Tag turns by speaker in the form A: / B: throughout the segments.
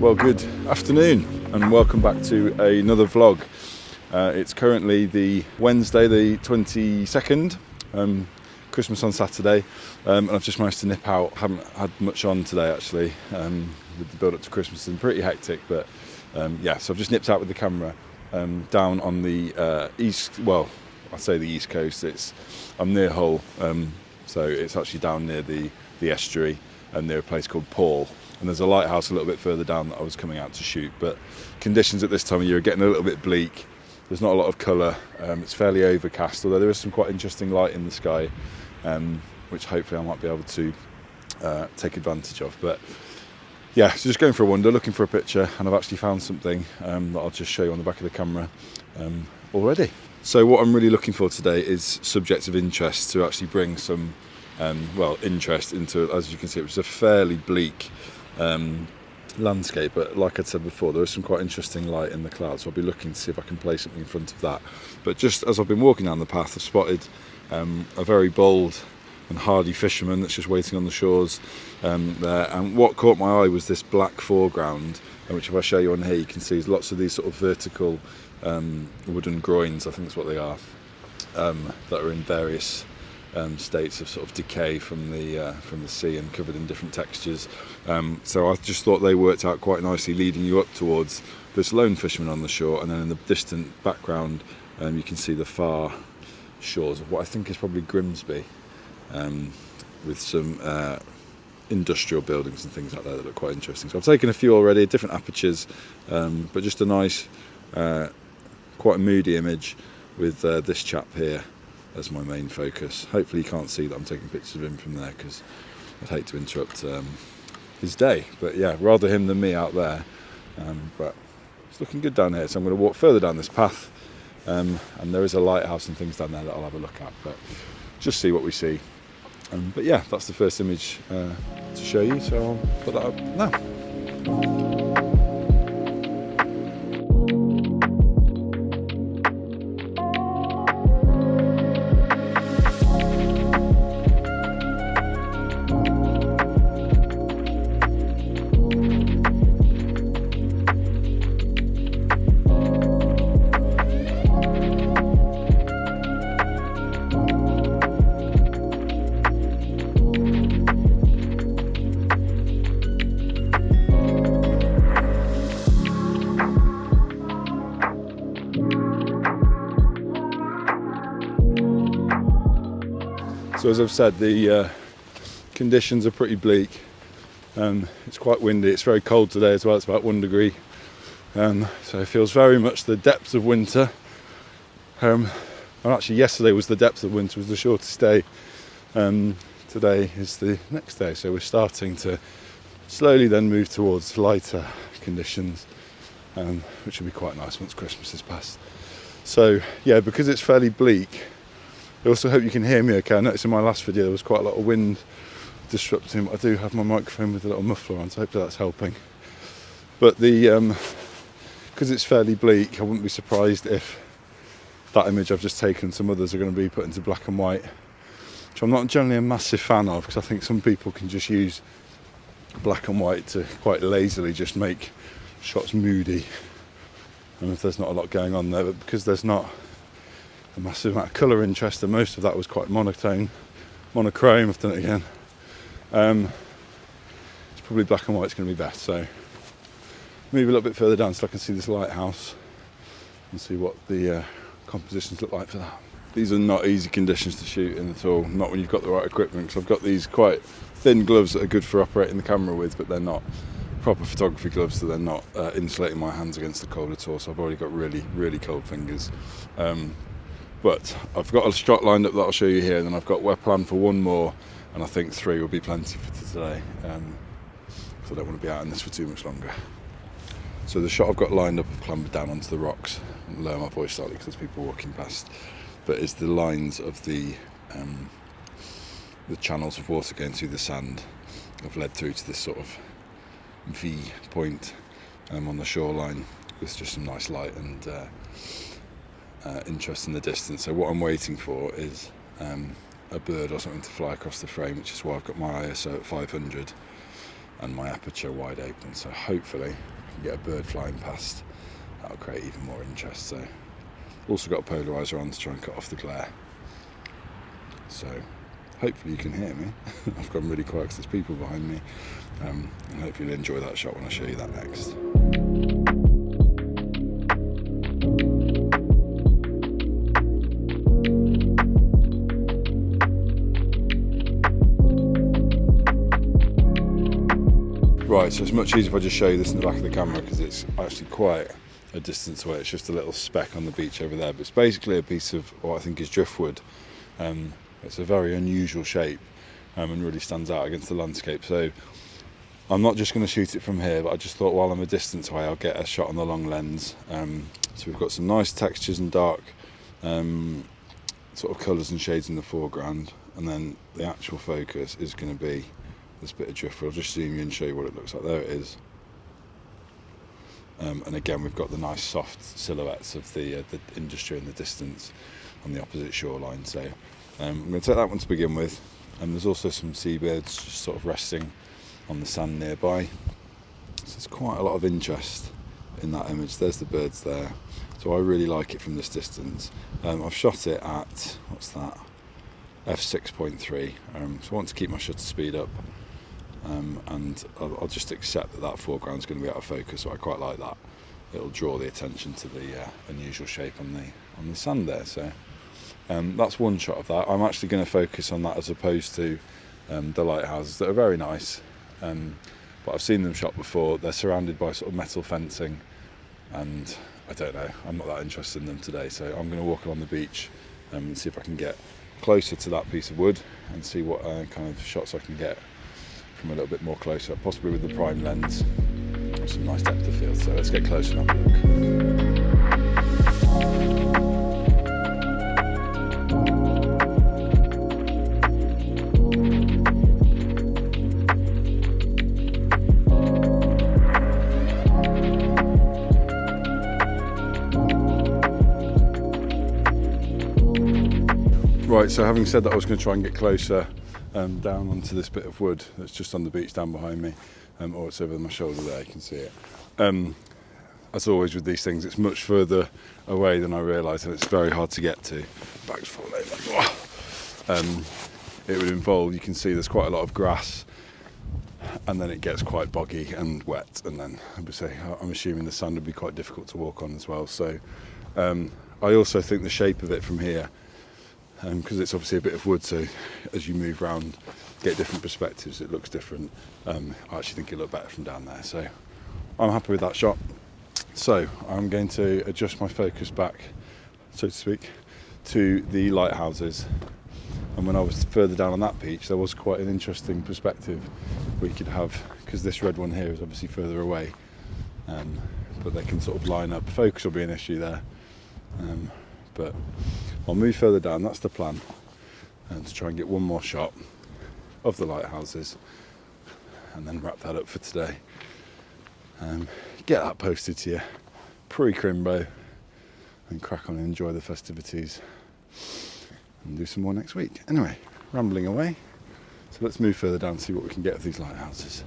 A: Well, good afternoon and welcome back to another vlog. It's currently the Wednesday the 22nd, Christmas on Saturday, and I've just managed to nip out. Haven't had much on today actually, with the build up to Christmas. It's been pretty hectic, but yeah, so I've just nipped out with the camera down on the east, well, I say the east coast. I'm near Hull, so it's actually down near the estuary and near a place called Paull. And there's a lighthouse a little bit further down that I was coming out to shoot, but conditions at this time of year are getting a little bit bleak. There's not a lot of colour, it's fairly overcast, although there is some quite interesting light in the sky, which hopefully I might be able to take advantage of. But yeah, so just going for a wander, looking for a picture, and I've actually found something that I'll just show you on the back of the camera already. So what I'm really looking for today is subjects of interest to actually bring some interest into, as you can see, it was a fairly bleak landscape, but like I said before, there is some quite interesting light in the clouds, so I'll be looking to see if I can place something in front of that. But just as I've been walking down the path, I've spotted a very bold and hardy fisherman that's just waiting on the shores there, and what caught my eye was this black foreground, which if I show you on here you can see there's lots of these sort of vertical wooden groins, I think that's what they are, that are in various states of sort of decay from the sea and covered in different textures. So I just thought they worked out quite nicely, leading you up towards this lone fisherman on the shore, and then in the distant background you can see the far shores of what I think is probably Grimsby, with some industrial buildings and things like that look quite interesting. So I've taken a few already, different apertures, but just a nice, quite a moody image with this chap here as my main focus. Hopefully you can't see that I'm taking pictures of him from there, because I'd hate to interrupt his day. But yeah, rather him than me out there. But it's looking good down here, so I'm going to walk further down this path, and there is a lighthouse and things down there that I'll have a look at, but just see what we see. But yeah, that's the first image to show you, so I'll put that up now. So as I've said, the conditions are pretty bleak. It's quite windy, it's very cold today as well, it's about 1 degree. So it feels very much the depths of winter. And actually yesterday was the depth of winter, was the shortest day. Today is the next day, so we're starting to slowly then move towards lighter conditions, which will be quite nice once Christmas is past. So yeah, because it's fairly bleak, I also hope you can hear me okay. I noticed in my last video there was quite a lot of wind disrupting, but I do have my microphone with a little muffler on, so hopefully that's helping. But because it's fairly bleak, I wouldn't be surprised if that image I've just taken, some others are going to be put into black and white, which I'm not generally a massive fan of, because I think some people can just use black and white to quite lazily just make shots moody, and if there's not a lot going on there. But because there's not a massive amount of colour interest, and most of that was quite monochrome, I've done it again, it's probably black and white's going to be best. So move a little bit further down so I can see this lighthouse and see what the compositions look like for that. These are not easy conditions to shoot in at all, not when you've got the right equipment, because I've got these quite thin gloves that are good for operating the camera with, but they're not proper photography gloves, so they're not insulating my hands against the cold at all, so I've already got really, really cold fingers. But I've got a shot lined up that I'll show you here, and then I've got we're planned for one more, and I think 3 will be plenty for today, so I don't want to be out in this for too much longer. So the shot I've got lined up, I've clambered down onto the rocks and lower my voice slightly because there's people walking past, but it's the lines of the channels of water going through the sand have led through to this sort of V point on the shoreline with just some nice light and interest in the distance. So what I'm waiting for is a bird or something to fly across the frame, which is why I've got my ISO at 500 and my aperture wide open. So hopefully can get a bird flying past, that'll create even more interest. So also got a polarizer on to try and cut off the glare. So hopefully you can hear me. I've gone really quiet because there's people behind me, and hopefully you'll enjoy that shot when I show you that next. Right, so it's much easier if I just show you this in the back of the camera because it's actually quite a distance away. It's just a little speck on the beach over there, but it's basically a piece of what I think is driftwood. It's a very unusual shape and really stands out against the landscape. So I'm not just going to shoot it from here, but I just thought while I'm a distance away I'll get a shot on the long lens. So we've got some nice textures and dark sort of colours and shades in the foreground, and then the actual focus is going to be this bit of driftwood. I'll just zoom you and show you what it looks like. There it is. And again, we've got the nice soft silhouettes of the industry in the distance on the opposite shoreline. So I'm going to take that one to begin with. And there's also some seabirds just sort of resting on the sand nearby. So there's quite a lot of interest in that image. There's the birds there. So I really like it from this distance. I've shot it at, what's that? f6.3. So I want to keep my shutter speed up. And I'll just accept that foreground is going to be out of focus, so I quite like that. It'll draw the attention to the unusual shape on the sand there. So that's one shot of that. I'm actually going to focus on that as opposed to the lighthouses that are very nice, but I've seen them shot before. They're surrounded by sort of metal fencing, and I don't know, I'm not that interested in them today. So I'm going to walk along the beach and see if I can get closer to that piece of wood and see what kind of shots I can get from a little bit more closer, possibly with the prime lens, some nice depth of field. So let's get closer and have a look. Right, so having said that, I was going to try and get closer down onto this bit of wood that's just on the beach down behind me, or it's over my shoulder there, you can see it. As always with these things, it's much further away than I realised, and it's very hard to get to. Bag's falling over. It would involve, you can see there's quite a lot of grass, and then it gets quite boggy and wet, and then I'm assuming the sand would be quite difficult to walk on as well. So I also think the shape of it from here, because it's obviously a bit of wood, so as you move around, get different perspectives, it looks different. I actually think it'll look better from down there, so I'm happy with that shot. So I'm going to adjust my focus back, so to speak, to the lighthouses. And when I was further down on that beach, there was quite an interesting perspective we could have, because this red one here is obviously further away, but they can sort of line up. Focus will be an issue there, but I'll move further down, that's the plan, and to try and get one more shot of the lighthouses and then wrap that up for today. Get that posted to you pre-Crimbo and crack on and enjoy the festivities and do some more next week. Anyway, rambling away, so let's move further down and see what we can get of these lighthouses.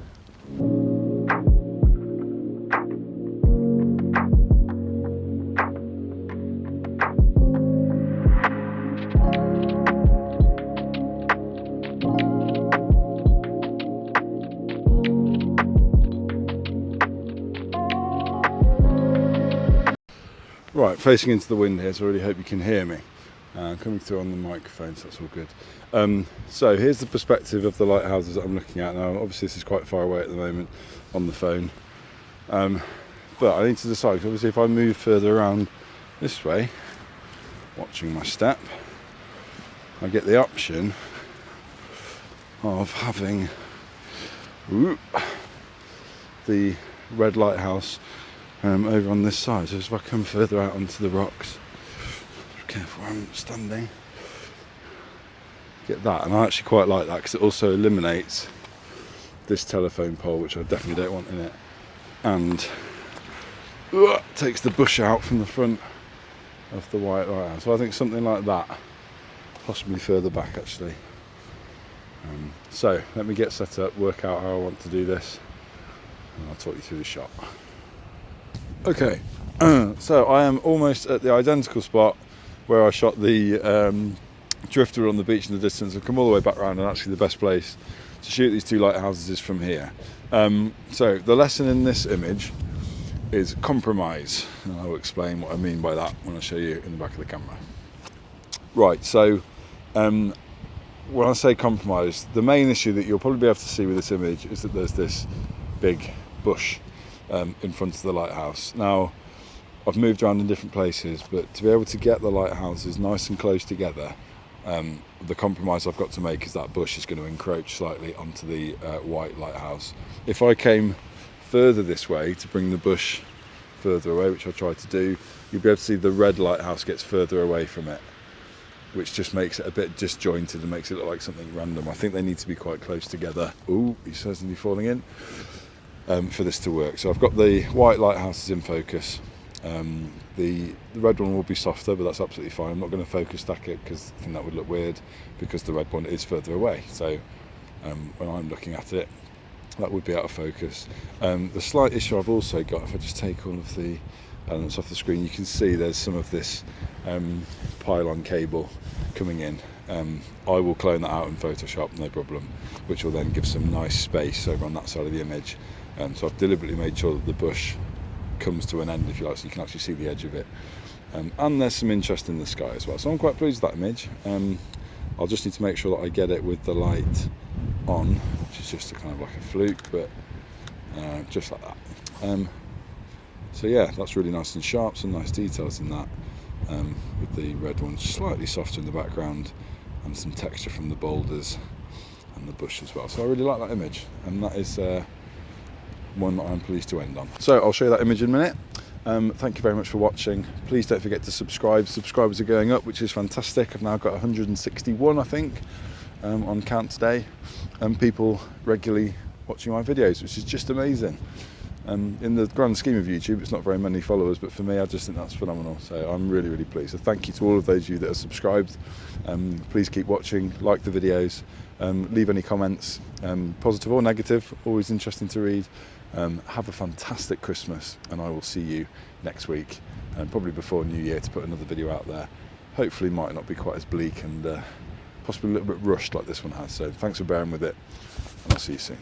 A: Right, facing into the wind here, so I really hope you can hear me. Coming through on the microphone, so that's all good. So here's the perspective of the lighthouses that I'm looking at now. Obviously this is quite far away at the moment on the phone. But I need to decide, because obviously if I move further around this way, watching my step, I get the option of having the red lighthouse over on this side. So if I come further out onto the rocks, be careful where I'm standing, get that. And I actually quite like that because it also eliminates this telephone pole, which I definitely don't want in it, and takes the bush out from the front of the white lighthouse. So I think something like that, possibly further back actually. So let me get set up, work out how I want to do this, and I'll talk you through the shot. Okay, so I am almost at the identical spot where I shot the driftwood on the beach in the distance. I've come all the way back around, and actually the best place to shoot these two lighthouses is from here. So the lesson in this image is compromise, and I will explain what I mean by that when I show you in the back of the camera. Right, so when I say compromise, the main issue that you'll probably be able to see with this image is that there's this big bush in front of the lighthouse. Now, I've moved around in different places, but to be able to get the lighthouses nice and close together, the compromise I've got to make is that bush is going to encroach slightly onto the white lighthouse. If I came further this way to bring the bush further away, which I tried to do, you'll be able to see the red lighthouse gets further away from it, which just makes it a bit disjointed and makes it look like something random. I think they need to be quite close together. Ooh, he's certainly falling in. For this to work. So I've got the white lighthouses in focus. The red one will be softer, but that's absolutely fine. I'm not going to focus stack it because I think that would look weird, because the red one is further away. So when I'm looking at it, that would be out of focus. The slight issue I've also got, if I just take all of the elements off the screen, you can see there's some of this pylon cable coming in. I will clone that out in Photoshop, no problem, which will then give some nice space over on that side of the image. So I've deliberately made sure that the bush comes to an end, if you like, so you can actually see the edge of it. And there's some interest in the sky as well. So I'm quite pleased with that image. I'll just need to make sure that I get it with the light on, which is just a kind of like a fluke, but just like that. So yeah, that's really nice and sharp, some nice details in that, with the red one slightly softer in the background, and some texture from the boulders and the bush as well. So I really like that image, and that is one that I'm pleased to end on. So I'll show you that image in a minute. Thank you very much for watching. Please don't forget to subscribe. Subscribers are going up, which is fantastic. I've now got 161, I think, on count today, and people regularly watching my videos, which is just amazing. In the grand scheme of YouTube, it's not very many followers, but for me, I just think that's phenomenal. So I'm really, really pleased. So thank you to all of those of you that are subscribed. Please keep watching, like the videos, leave any comments, positive or negative, always interesting to read. Have a fantastic Christmas, and I will see you next week, and probably before New Year, to put another video out there. Hopefully might not be quite as bleak and possibly a little bit rushed like this one has. So thanks for bearing with it, and I'll see you soon.